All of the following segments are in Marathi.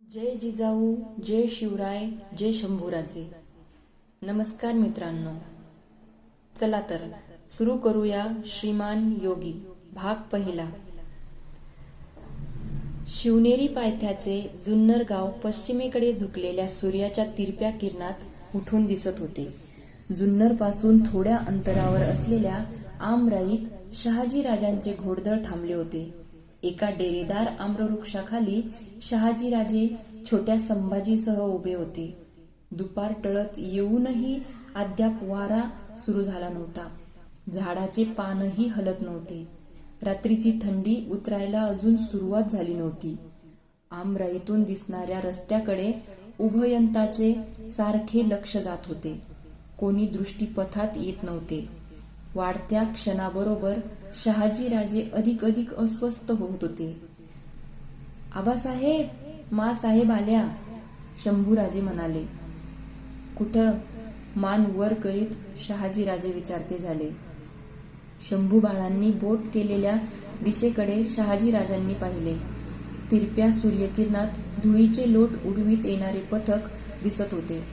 जय जिजाऊ, जय शिवराय, जय शंभूराजे. नमस्कार मित्रांनो. चला तर सुरू करूया श्रीमान योगी भाग पहिला. शिवनेरी पायथ्याचे जुन्नर गाव पश्चिमेकडे झुकलेल्या सूर्याच्या तिरप्या किरणात उठून दिसत होते. जुन्नर पासून थोड्या अंतरावर असलेल्या आमराईत शहाजीराजांचे घोडदळ थांबले होते. एका डेरेदार आम्रवृक्षाखाली शहाजीराजे छोट्या संभाजीसह उभे होते. दुपार टळत येऊनही अद्याप वारा सुरू झाला नव्हता. झाडाचे पानही हलत नव्हते. रात्रीची थंडी उतरायला अजून सुरुवात झाली नव्हती. आमराईतून दिसणाऱ्या रस्त्याकडे उभयंताचे सारखे लक्ष जात होते. कोणी दृष्टीपथात येत नव्हते. वाढत्या क्षणाबरोबर शहाजीराजे अधिक अस्वस्थ होत होते. आबासाहेब, मासाहेब आल्या, शंभूराजे म्हणाले. कुठं? मान वर करीत शहाजीराजे विचारते झाले. शंभूबाळांनी बोट केलेल्या दिशेकडे शहाजीराजांनी पाहिले. तिरप्या सूर्यकिरणात धुळीचे लोट उडवीत येणारे पथक दिसत होते.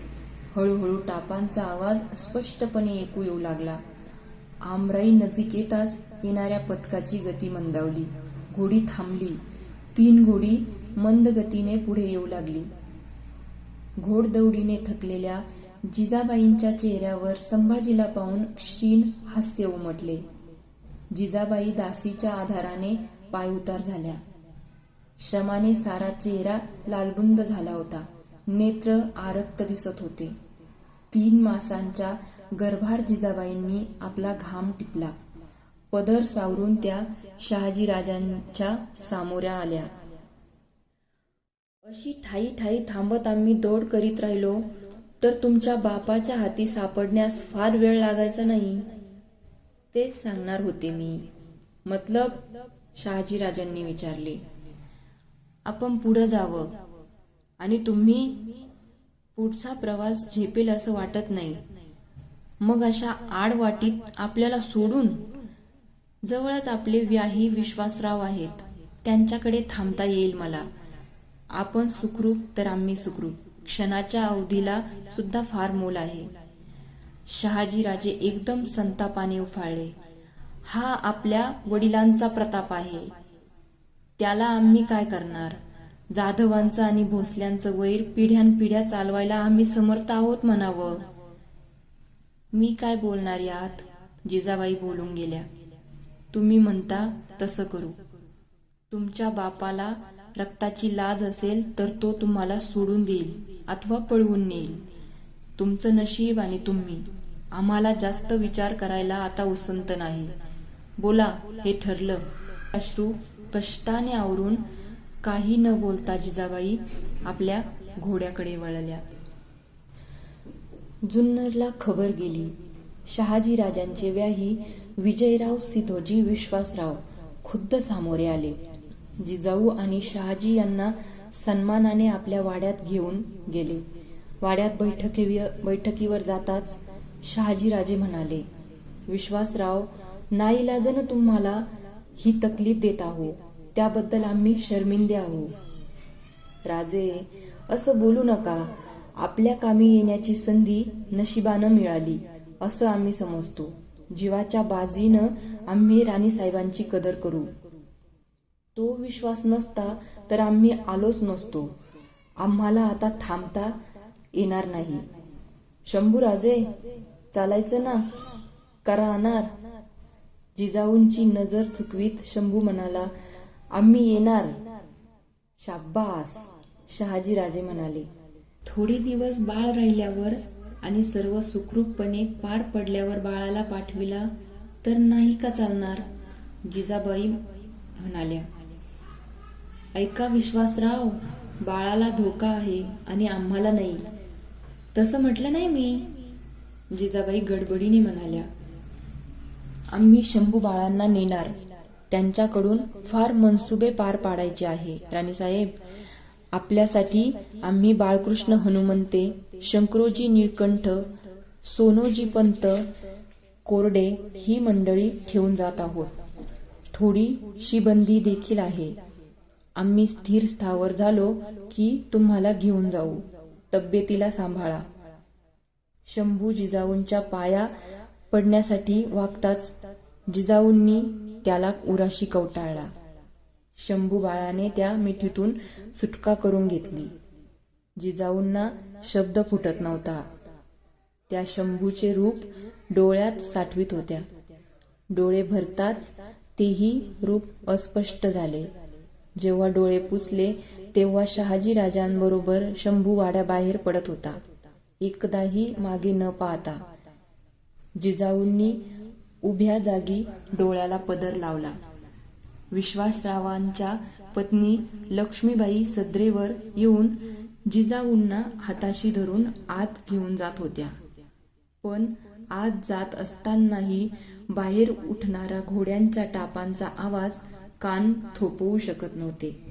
हळूहळू टापांचा आवाज स्पष्टपणे ऐकू येऊ लागला. आमराई नजीक येताच येणाऱ्या पथकाची गती मंदावली. घोडी थांबली. 3 घोडी मंद गतीने पुढे येऊ लागली. घोडदौडीने थकलेल्या जिजाबाईंच्या चेहऱ्यावर संभाजीला पाहून क्षीण हास्य उमटले. जिजाबाई दासीच्या आधाराने पायउतार झाल्या. श्रमाने सारा चेहरा लालबुंद झाला होता. नेत्र आरक्त दिसत होते. 3 मासांच्या गर्भार जिजाबाईंनी आपला घाम टिपला. पदर सावरून त्या शहाजीराजांच्या सामोऱ्या आल्या. अशी ठाई थांबत आम्ही दौड करीत राहिलो तर तुमच्या बापाच्या हाती सापडण्यास फार वेळ लागायचा नाही. तेच सांगणार होते मी. मतलब? शहाजीराजांनी विचारले. आपण पुढं जावं आणि तुम्ही? पुढचा प्रवास झेपेल असं वाटत नाही. मग अशा आडवाटीत आपल्याला सोडून? जवळच आपले व्याही विश्वासराव आहेत. त्यांच्याकडे थांबता येईल मला. आपण सुखरूप तर आम्ही सुखरूप. क्षणाच्या अवधीला सुद्धा फार मोल आहे. शहाजीराजे एकदम संतापाने उफाळले. हा आपल्या वडिलांचा प्रताप आहे. त्याला आम्ही काय करणार? जाधवांचं आणि भोसल्यांचं वैर पिढ्यानपिढ्या चालवायला आम्ही समर्थ आहोत म्हणावं. मी काय बोलणार यात? जिजाबाई बोलून गेल्या. तुम्ही म्हणता तसं करू. तुमच्या बापाला रक्ताची लाज असेल तर तो तुम्हाला सोडून देईल अथवा पळवून नेईल. तुमचं नशीब आणि तुम्ही. आम्हाला जास्त विचार करायला आता उसंत नाही. बोला, हे ठरलं. अश्रू कष्टाने आवरून काही न बोलता जिजाबाई आपल्या घोड्याकडे वळल्या. जुन्नरला खबर गेली. शहाजीराजांचे व्याही विजयराव सिधोजी विश्वासराव खुद्द सामोरे आले. जिजाऊ आणि शहाजी यांना सन्मानाने आपल्या वाड्यात घेऊन गेले. वाड्यात बैठकीवर जाताच शहाजीराजे म्हणाले, विश्वासराव, नाईलाजानं तुम्हाला ही तकलीफ देत आहो त्याबद्दल आम्ही शर्मिंदे आहो. राजे, असं बोलू नका. आपल्या कामी येण्याची संधी नशिबानं मिळाली असं आम्ही समजतो. जीवाच्या बाजीनं आम्ही राणीसाहेबांची कदर करू. तो विश्वास नसता तर आम्ही आलोच नसतो. आम्हाला आता थांबता येणार नाही. शंभूराजे, चालायचं ना? करा अनार. जिजाऊंची नजर चुकवीत शंभू म्हणाला, आम्ही येणार. शाब्बास, शहाजीराजे म्हणाले. थोडे दिवस बाळ राहिल्यावर आणि सर्व सुखरूपपणे पार पडल्यावर बाळाला पाठविला तर नाही का चालणार? जिजाबाई म्हणाल्या. ऐका विश्वासराव, बाळाला धोका आहे आणि आम्हाला नाही. तसं म्हटलं नाही मी. जिजाबाई गडबडीने म्हणाल्या. आम्ही शंभू बाळांना नेणार. त्यांच्याकडून फार मनसुबे पार पाडायचे आहे. राणीसाहेब, आपल्यासाठी आम्ही बाळकृष्ण हनुमंते, शंकरोजी निळकंठ, सोनोजी पंत कोरडे ही मंडळी ठेवून जात आहोत. थोडी शिबंदी देखील आहे. आम्ही स्थिर स्थावर झालो की तुम्हाला घेऊन जाऊ. तब्येतीला सांभाळा. शंभू जिजाऊंच्या पाया पडण्यासाठी वागताच जिजाऊंनी त्याला उराशी कवटाळला. शंभू बाळाने त्या मिठीतून सुटका करून घेतली. जिजाऊंना शब्द फुटत नव्हता. त्या शंभूचे रूप डोळ्यात साठवीत होत्या. डोळे भरताच तेही रूप अस्पष्ट झाले. जेव्हा डोळे पुसले तेव्हा शहाजीराजांबरोबर शंभू वाड्याबाहेर पडत होता, एकदाही मागे न पाहता. जिजाऊंनी उभ्या जागी डोळ्याला पदर लावला. विश्वासरावांच्या पत्नी लक्ष्मीबाई सदरेवर येऊन जिजाऊंना हाताशी धरून आत घेऊन जात होत्या. पण आत जात असतानाही बाहेर उठणारा घोड्यांच्या टापांचा आवाज कान थोपवू शकत नव्हते.